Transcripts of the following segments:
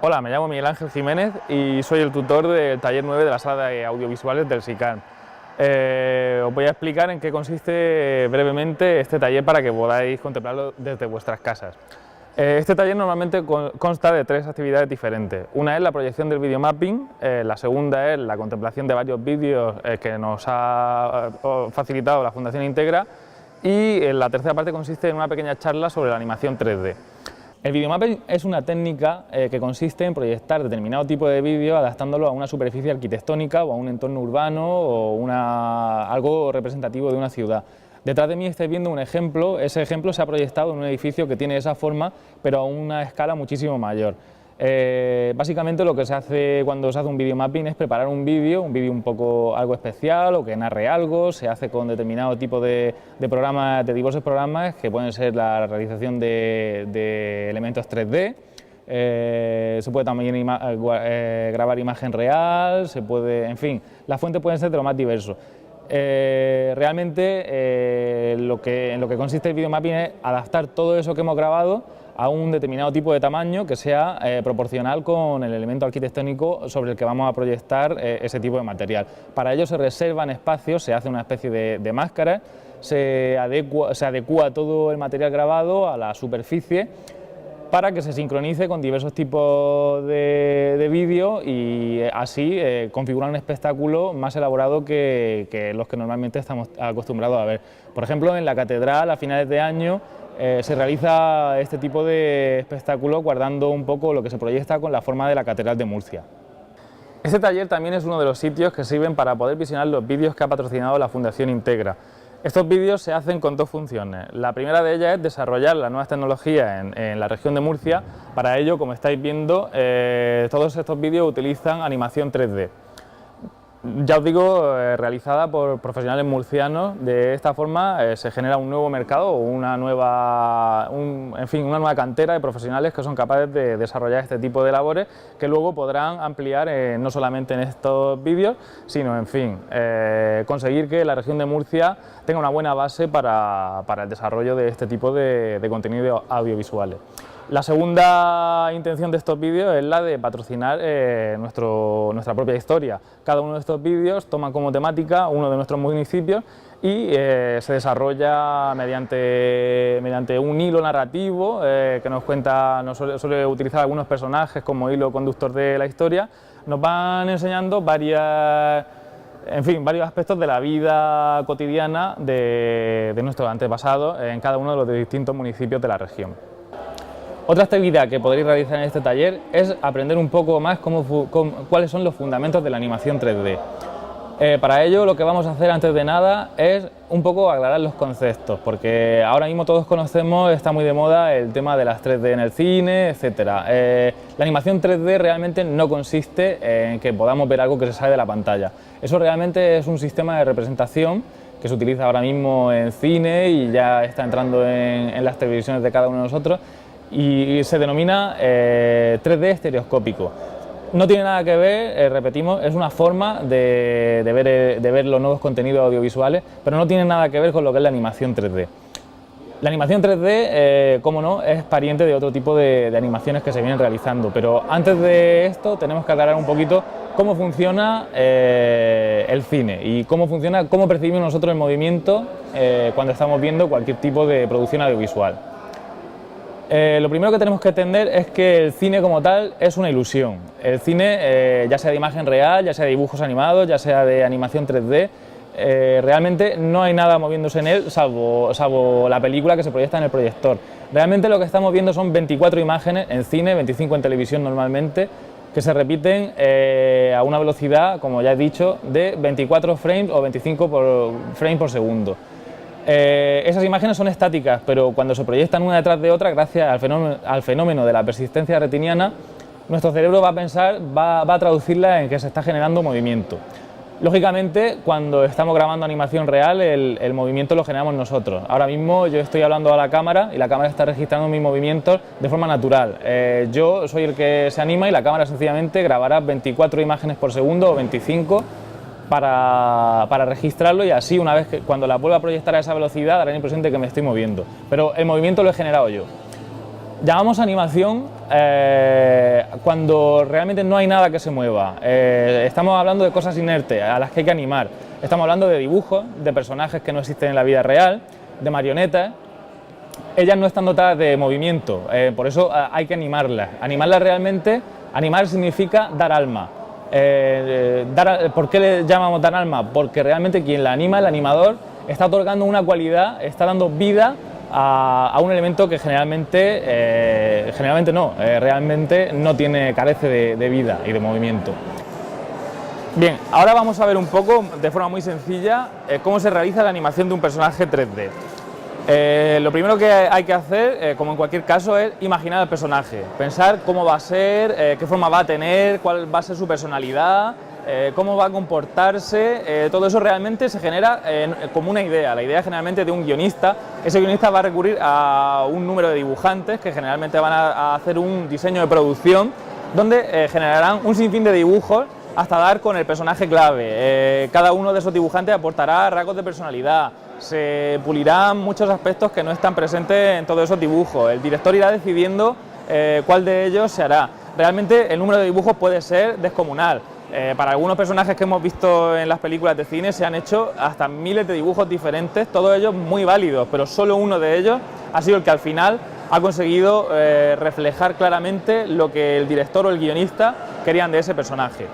Hola, me llamo Miguel Ángel Jiménez y soy el tutor del taller 9 de la sala de audiovisuales del SICAN. Os voy a explicar en qué consiste brevemente este taller para que podáis contemplarlo desde vuestras casas. Este taller normalmente consta de tres actividades diferentes. Una es la proyección del videomapping, la segunda es la contemplación de varios vídeos que nos ha facilitado la Fundación Integra y la tercera parte consiste en una pequeña charla sobre la animación 3D. El videomapping es una técnica que consiste en proyectar determinado tipo de vídeo adaptándolo a una superficie arquitectónica o a un entorno urbano o algo representativo de una ciudad. Detrás de mí estáis viendo un ejemplo, ese ejemplo se ha proyectado en un edificio que tiene esa forma, pero a una escala muchísimo mayor. Básicamente lo que se hace cuando se hace un videomapping es preparar un vídeo un poco algo especial o que narre algo, se hace con determinado tipo de programas, de diversos programas que pueden ser la realización de elementos 3D, se puede también grabar imagen real, en fin, las fuentes pueden ser de lo más diverso. Realmente en lo que consiste el videomapping es adaptar todo eso que hemos grabado a un determinado tipo de tamaño que sea proporcional con el elemento arquitectónico sobre el que vamos a proyectar ese tipo de material. Para ello se reservan espacios, se hace una especie de máscara, se adecua todo el material grabado a la superficie para que se sincronice con diversos tipos de vídeo y así configurar un espectáculo más elaborado que los que normalmente estamos acostumbrados a ver. Por ejemplo, en la catedral a finales de año se realiza este tipo de espectáculo guardando un poco lo que se proyecta con la forma de la Catedral de Murcia. Este taller también es uno de los sitios que sirven para poder visionar los vídeos que ha patrocinado la Fundación Integra. Estos vídeos se hacen con dos funciones. La primera de ellas es desarrollar las nuevas tecnologías en la región de Murcia. Para ello, como estáis viendo, todos estos vídeos utilizan animación 3D. Ya os digo, realizada por profesionales murcianos. De esta forma se genera un nuevo mercado o una nueva cantera de profesionales que son capaces de desarrollar este tipo de labores que luego podrán ampliar no solamente en estos vídeos, sino conseguir que la región de Murcia tenga una buena base para el desarrollo de este tipo de contenidos audiovisuales. La segunda intención de estos vídeos es la de patrocinar nuestra propia historia. Cada uno de estos vídeos toma como temática uno de nuestros municipios y se desarrolla mediante un hilo narrativo que nos suele utilizar algunos personajes como hilo conductor de la historia. Nos van enseñando varios aspectos de la vida cotidiana de nuestros antepasados en cada uno de los distintos municipios de la región. Otra actividad que podréis realizar en este taller es aprender un poco más cuáles son los fundamentos de la animación 3D. Para ello lo que vamos a hacer antes de nada es un poco aclarar los conceptos, porque ahora mismo todos conocemos, está muy de moda el tema de las 3D en el cine, etc. La animación 3D realmente no consiste en que podamos ver algo que se sale de la pantalla. Eso realmente es un sistema de representación que se utiliza ahora mismo en cine y ya está entrando en las televisiones de cada uno de nosotros, y se denomina 3D estereoscópico. No tiene nada que ver, repetimos, es una forma de ver los nuevos contenidos audiovisuales, pero no tiene nada que ver con lo que es la animación 3D. La animación 3D, como no, es pariente de otro tipo de animaciones que se vienen realizando, pero antes de esto tenemos que aclarar un poquito cómo funciona el cine y cómo percibimos nosotros el movimiento cuando estamos viendo cualquier tipo de producción audiovisual. Lo primero que tenemos que entender es que el cine como tal es una ilusión. El cine, ya sea de imagen real, ya sea de dibujos animados, ya sea de animación 3D, realmente no hay nada moviéndose en él salvo la película que se proyecta en el proyector. Realmente lo que estamos viendo son 24 imágenes en cine, 25 en televisión normalmente, que se repiten a una velocidad, como ya he dicho, de 24 frames o 25 frames por segundo. Esas imágenes son estáticas, pero cuando se proyectan una detrás de otra, gracias al fenómeno de la persistencia retiniana, nuestro cerebro va a traducirla en que se está generando movimiento. Lógicamente, cuando estamos grabando animación real, el movimiento lo generamos nosotros. Ahora mismo yo estoy hablando a la cámara y la cámara está registrando mis movimientos de forma natural. Yo soy el que se anima y la cámara sencillamente grabará 24 imágenes por segundo o 25 para registrarlo, y así una vez cuando la vuelva a proyectar a esa velocidad dará la impresión de que me estoy moviendo, pero el movimiento lo he generado yo. Llamamos animación cuando realmente no hay nada que se mueva. Estamos hablando de cosas inertes a las que hay que animar. Estamos hablando de dibujos, de personajes que no existen en la vida real, de marionetas. Ellas no están dotadas de movimiento, por eso hay que animarlas. Animarlas realmente, animar significa dar alma. ¿Por qué le llamamos dar alma? Porque realmente quien la anima, el animador, está otorgando una cualidad, está dando vida a un elemento que realmente no carece de vida y de movimiento. Bien, ahora vamos a ver un poco, de forma muy sencilla, cómo se realiza la animación de un personaje 3D. Lo primero que hay que hacer, como en cualquier caso, es imaginar al personaje, pensar cómo va a ser, qué forma va a tener, cuál va a ser su personalidad, cómo va a comportarse. Todo eso realmente se genera como una idea, la idea generalmente de un guionista. Ese guionista va a recurrir a un número de dibujantes que generalmente van a hacer un diseño de producción donde generarán un sinfín de dibujos hasta dar con el personaje clave. Cada uno de esos dibujantes aportará rasgos de personalidad, se pulirán muchos aspectos que no están presentes en todos esos dibujos. El director irá decidiendo cuál de ellos se hará. Realmente el número de dibujos puede ser descomunal. Para algunos personajes que hemos visto en las películas de cine se han hecho hasta miles de dibujos diferentes, todos ellos muy válidos, pero solo uno de ellos ha sido el que al final ha conseguido reflejar claramente lo que el director o el guionista querían de ese personaje.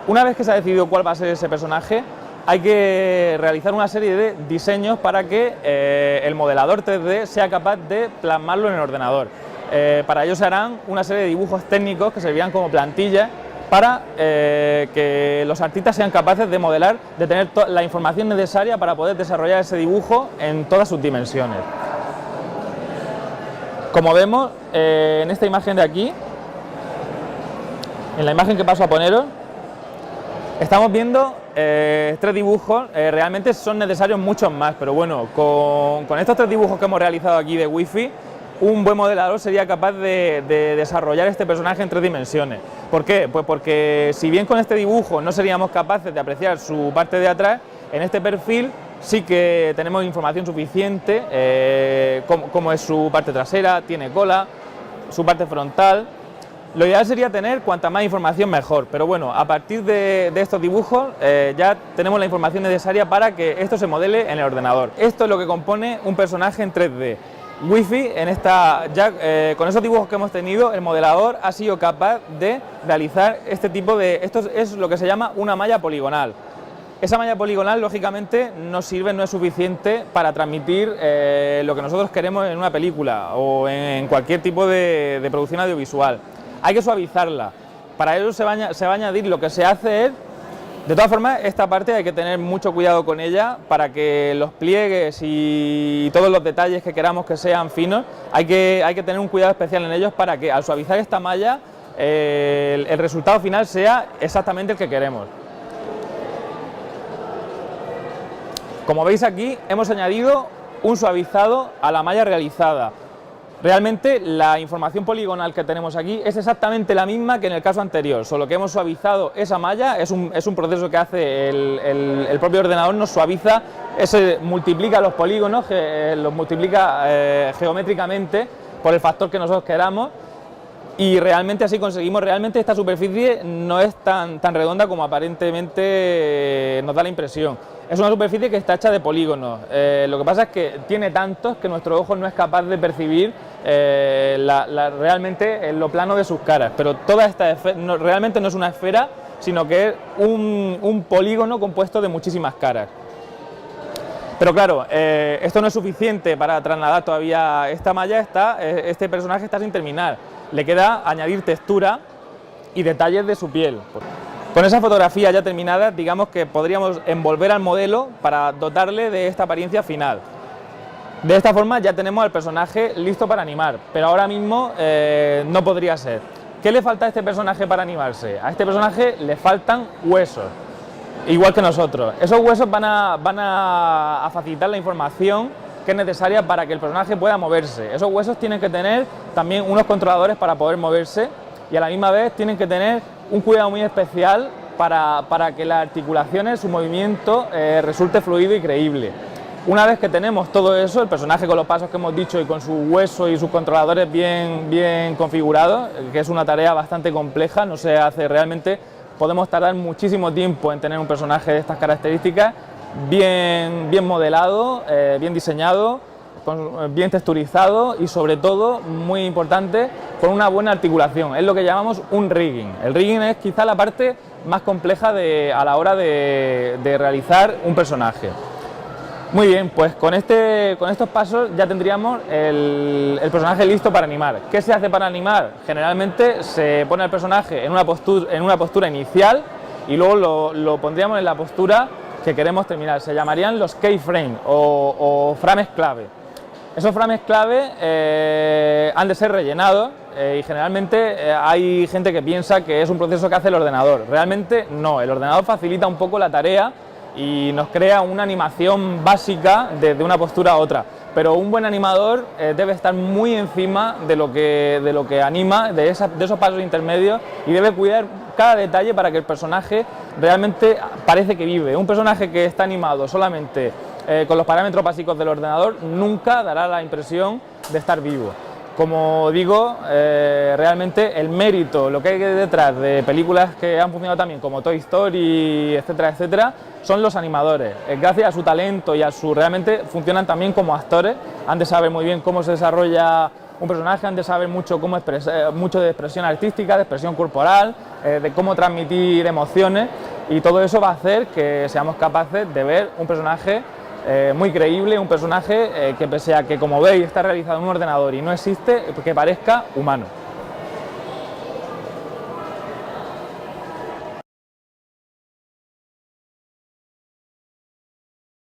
Una vez que se ha decidido cuál va a ser ese personaje, hay que realizar una serie de diseños para que el modelador 3D sea capaz de plasmarlo en el ordenador. Para ello se harán una serie de dibujos técnicos que servirán como plantillas para que los artistas sean capaces de modelar, de tener la información necesaria para poder desarrollar ese dibujo en todas sus dimensiones. Como vemos en esta imagen de aquí, en la imagen que paso a poneros, estamos viendo 3 dibujos. Realmente son necesarios muchos más, pero bueno, con estos 3 dibujos que hemos realizado aquí de Wi-Fi, un buen modelador sería capaz de desarrollar este personaje en 3 dimensiones. ¿Por qué? Pues porque si bien con este dibujo no seríamos capaces de apreciar su parte de atrás, en este perfil sí que tenemos información suficiente, como es su parte trasera, tiene cola, su parte frontal. Lo ideal sería tener cuanta más información mejor, pero bueno, a partir de estos dibujos ya tenemos la información necesaria para que esto se modele en el ordenador. Esto es lo que compone un personaje en 3D. Wi-Fi, con esos dibujos que hemos tenido, el modelador ha sido capaz de realizar este tipo de... Esto es lo que se llama una malla poligonal. Esa malla poligonal, lógicamente, no es suficiente para transmitir lo que nosotros queremos en una película o en cualquier tipo de producción audiovisual. Hay que suavizarla. Para ello se va a añadir, lo que se hace es, de todas formas, esta parte hay que tener mucho cuidado con ella para que los pliegues y todos los detalles que queramos que sean finos, hay que tener un cuidado especial en ellos para que al suavizar esta malla el resultado final sea exactamente el que queremos. Como veis aquí, hemos añadido un suavizado a la malla realizada. Realmente la información poligonal que tenemos aquí es exactamente la misma que en el caso anterior, solo que hemos suavizado esa malla. Es un proceso que hace el propio ordenador, nos suaviza, multiplica los polígonos, los multiplica geométricamente por el factor que nosotros queramos, y realmente así conseguimos, realmente esta superficie no es tan redonda como aparentemente nos da la impresión. Es una superficie que está hecha de polígonos. Lo que pasa es que tiene tantos que nuestro ojo no es capaz de percibir realmente en lo plano de sus caras, pero toda esta realmente no es una esfera, sino que es un polígono compuesto de muchísimas caras. Pero claro, esto no es suficiente para trasladar todavía esta malla, este personaje está sin terminar. Le queda añadir textura y detalles de su piel. Con esa fotografía ya terminada, digamos que podríamos envolver al modelo para dotarle de esta apariencia final. De esta forma ya tenemos al personaje listo para animar, pero ahora mismo no podría ser. ¿Qué le falta a este personaje para animarse? A este personaje le faltan huesos, igual que nosotros. Esos huesos van a facilitar la información que es necesaria para que el personaje pueda moverse. Esos huesos tienen que tener también unos controladores para poder moverse, y a la misma vez tienen que tener un cuidado muy especial para que las articulaciones, su movimiento resulte fluido y creíble. Una vez que tenemos todo eso, el personaje con los pasos que hemos dicho y con su hueso y sus controladores bien configurados, que es una tarea bastante compleja, no se hace realmente, podemos tardar muchísimo tiempo en tener un personaje de estas características, bien modelado, bien diseñado, bien texturizado y sobre todo, muy importante, con una buena articulación. Es lo que llamamos un rigging. El rigging es quizá la parte más compleja a la hora de realizar un personaje. Muy bien, pues con estos pasos ya tendríamos el personaje listo para animar. ¿Qué se hace para animar? Generalmente se pone al personaje en una postura inicial y luego lo pondríamos en la postura que queremos terminar. Se llamarían los keyframes o frames clave. Esos frames clave han de ser rellenados y generalmente hay gente que piensa que es un proceso que hace el ordenador. Realmente no, el ordenador facilita un poco la tarea y nos crea una animación básica desde una postura a otra, pero un buen animador debe estar muy encima de lo que anima, de esos pasos intermedios, y debe cuidar cada detalle para que el personaje realmente parece que vive. Un personaje que está animado solamente con los parámetros básicos del ordenador nunca dará la impresión de estar vivo. Como digo, realmente el mérito, lo que hay detrás de películas que han funcionado también como Toy Story, etcétera, etcétera, son los animadores. Gracias a su talento y a realmente funcionan también como actores, han de saber muy bien cómo se desarrolla un personaje, han de saber mucho mucho de expresión artística, de expresión corporal, de cómo transmitir emociones, y todo eso va a hacer que seamos capaces de ver un personaje muy creíble, un personaje que, pese a que, como veis, está realizado en un ordenador y no existe, que parezca humano.